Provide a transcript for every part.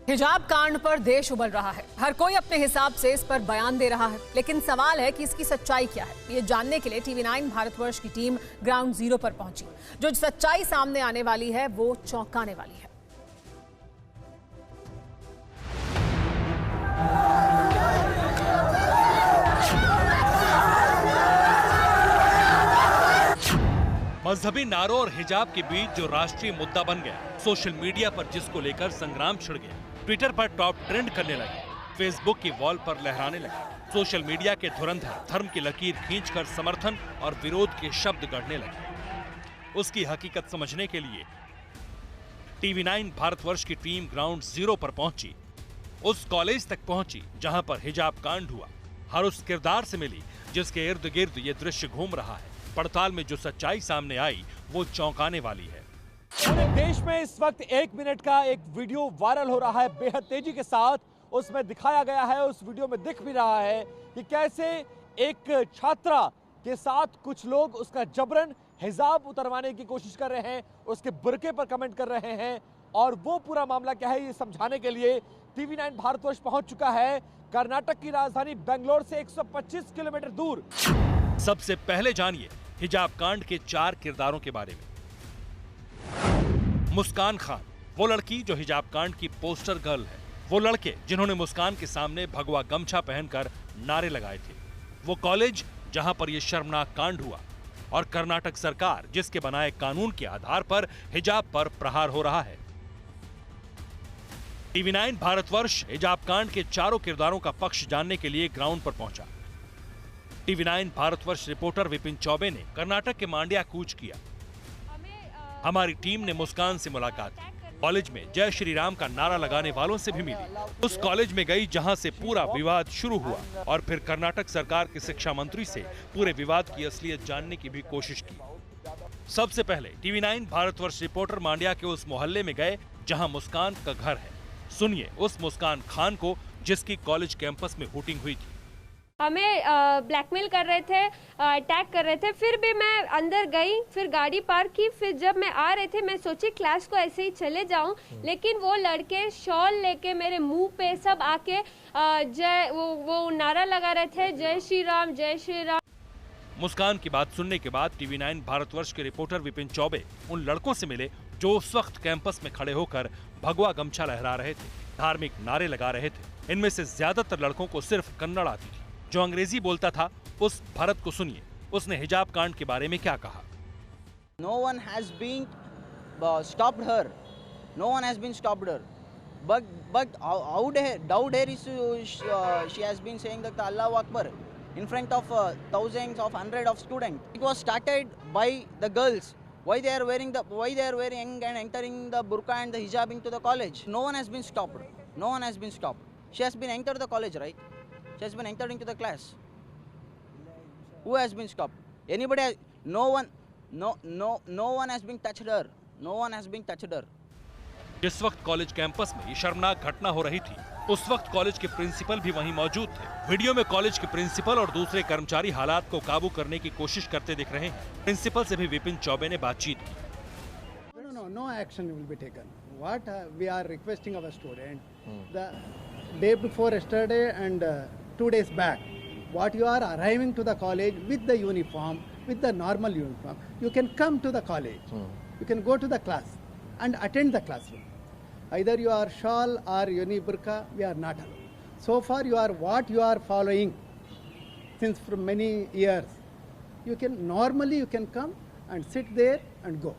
हिजाब कांड पर देश उबल रहा है। हर कोई अपने हिसाब से इस पर बयान दे रहा है, लेकिन सवाल है कि इसकी सच्चाई क्या है। ये जानने के लिए टीवी9 भारतवर्ष की टीम ग्राउंड जीरो पर पहुंची। जो सच्चाई सामने आने वाली है वो चौंकाने वाली है। मजहबी नारों और हिजाब के बीच जो राष्ट्रीय मुद्दा बन गया, सोशल मीडिया पर जिसको लेकर संग्राम छिड़ गया, ट्विटर पर टॉप ट्रेंड करने लगे, फेसबुक की वॉल पर लहराने लगे, सोशल मीडिया के धुरंधर धर्म की लकीर खींचकर समर्थन और विरोध के शब्द गढ़ने लगे। उसकी हकीकत समझने के लिए टीवी9 भारतवर्ष की टीम ग्राउंड जीरो पर पहुंची, उस कॉलेज तक पहुंची जहां पर हिजाब कांड हुआ। हर उस किरदार से मिली जिसके इर्द गिर्द ये दृश्य घूम रहा है। पड़ताल में जो सच्चाई सामने आई वो चौंकाने वाली है। पूरे देश में इस वक्त 1 मिनट का एक वीडियो वायरल हो रहा है बेहद तेजी के साथ। उसमें दिखाया गया है, उस वीडियो में दिख भी रहा है कि कैसे एक छात्रा के साथ कुछ लोग उसका जबरन हिजाब उतरवाने की कोशिश कर रहे हैं, उसके बुर्के पर कमेंट कर रहे हैं। और वो पूरा मामला क्या है ये समझाने के लिए टीवी9 भारतवर्ष पहुंच चुका है कर्नाटक की राजधानी बेंगलोर से 125 किलोमीटर दूर। सबसे पहले जानिए हिजाब कांड के 4 किरदारों के बारे में। मुस्कान खान, वो लड़की जो हिजाब कांड की पोस्टर गर्ल है। वो लड़के जिन्होंने मुस्कान के सामने भगवा गमछा पहनकर नारे लगाए थे। वो कॉलेज जहां पर यह शर्मनाक कांड हुआ। और कर्नाटक सरकार जिसके बनाए कानून के आधार पर हिजाब पर प्रहार हो रहा है। टीवी9 भारतवर्ष हिजाब कांड के 4 किरदारों का पक्ष जानने के लिए ग्राउंड पर पहुंचा। टीवी9 भारतवर्ष रिपोर्टर विपिन चौबे ने कर्नाटक के मांड्या कूच किया। हमारी टीम ने मुस्कान से मुलाकात की। कॉलेज में जय श्री राम का नारा लगाने वालों से भी मिली। उस कॉलेज में गई जहां से पूरा विवाद शुरू हुआ और फिर कर्नाटक सरकार के शिक्षा मंत्री से पूरे विवाद की असलियत जानने की भी कोशिश की। सबसे पहले टीवी9 भारतवर्ष रिपोर्टर मांड्या के उस मोहल्ले में गए जहां मुस्कान का घर है। सुनिए उस मुस्कान खान को जिसकी कॉलेज कैंपस में हुटिंग हुई थी। हमें ब्लैकमेल कर रहे थे, अटैक कर रहे थे। फिर भी मैं अंदर गई, फिर गाड़ी पार्क की। फिर जब मैं आ रहे थे मैं सोची क्लास को ऐसे ही चले जाऊं, लेकिन वो लड़के शॉल लेके मेरे मुंह पे सब आके वो नारा लगा रहे थे, जय श्री राम जय श्री राम। मुस्कान की बात सुनने के बाद टीवी9 भारतवर्ष के रिपोर्टर विपिन चौबे उन लड़कों से मिले जो उस वक्त कैंपस में खड़े होकर भगवा गमछा लहरा रहे थे, धार्मिक नारे लगा रहे थे। इनमें से ज्यादातर लड़कों को सिर्फ कन्नड़ आती थी। जो अंग्रेजी बोलता था उस भरत को सुनिए, उसने हिजाब कांड के बारे में क्या कहा। No one has been stopped her. No one has been stopped her. But how dare she has been saying that Allahu Akbar in front of thousands of hundreds of students. It was started by the girls. Why they are wearing and entering the burqa and the hijab into the college. No one has been stopped. No one has been stopped. She has been entered the college, right? She has been entered into the class. Who has been stopped? Anybody? No one. No one has been touched her. No one has been touched her. जिस वक्त college campus में ये शर्मनाक घटना हो रही थी उस वक्त कॉलेज के प्रिंसिपल भी वहीं मौजूद थे। वीडियो में कॉलेज के प्रिंसिपल और दूसरे कर्मचारी हालात को काबू करने की कोशिश करते दिख रहे हैं। प्रिंसिपल से भी विपिन चौबे ने बातचीत की। No action will be taken. What we are requesting our student, the day before yesterday and 2 days back, what you are arriving to the college with the uniform, with the normal uniform, you can come to the college. You can go to the class and attend the classroom. Either you are shawl or uni burqa, we are not allowed. So far you are following since for many years. You can come and sit there and go.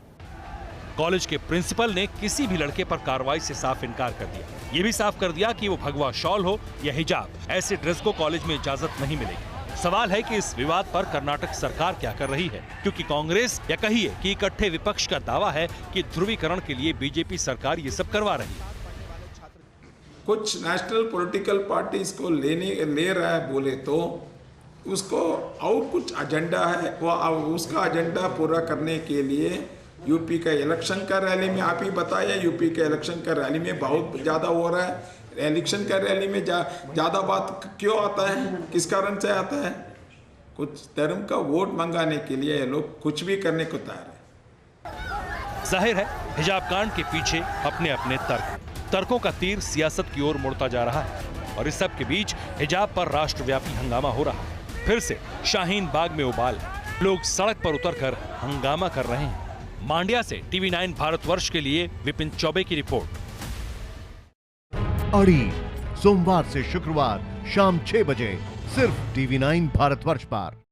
College के principal ने किसी भी लड़के पर कार्रवाई से साफ इनकार कर दिया। ये भी साफ कर दिया कि वो भगवा शॉल हो या हिजाब, ऐसे ड्रेस को कॉलेज में इजाजत नहीं मिलेगी। सवाल है कि इस विवाद पर कर्नाटक सरकार क्या कर रही है, क्योंकि कांग्रेस या कहिए कि इकट्ठे विपक्ष का दावा है कि ध्रुवीकरण के लिए बीजेपी सरकार ये सब करवा रही है। कुछ नेशनल पॉलिटिकल पार्टी इसको ले रहा है बोले तो उसको और कुछ एजेंडा है, वो उसका एजेंडा पूरा करने के लिए यूपी का इलेक्शन का रैली में, आप ही बताइए, यूपी के इलेक्शन का रैली में बहुत ज़्यादा हो रहा है। इलेक्शन का रैली में ज़्यादा बात क्यों आता है, किस कारण से आता है? कुछ धर्म का वोट मंगाने के लिए ये लोग कुछ भी करने को तैयार है। जाहिर है हिजाब कांड के पीछे अपने अपने तर्क। तर्कों का तीर सियासत की ओर मुड़ता जा रहा है और इस सब के बीच हिजाब पर राष्ट्रव्यापी हंगामा हो रहा है। फिर से शाहीन बाग में उबाल, लोग सड़क पर उतरकर हंगामा कर रहे हैं। मांड्या से TV9 भारतवर्ष के लिए विपिन चौबे की रिपोर्ट। अड़ी सोमवार से शुक्रवार शाम 6 बजे सिर्फ TV9 भारतवर्ष पर।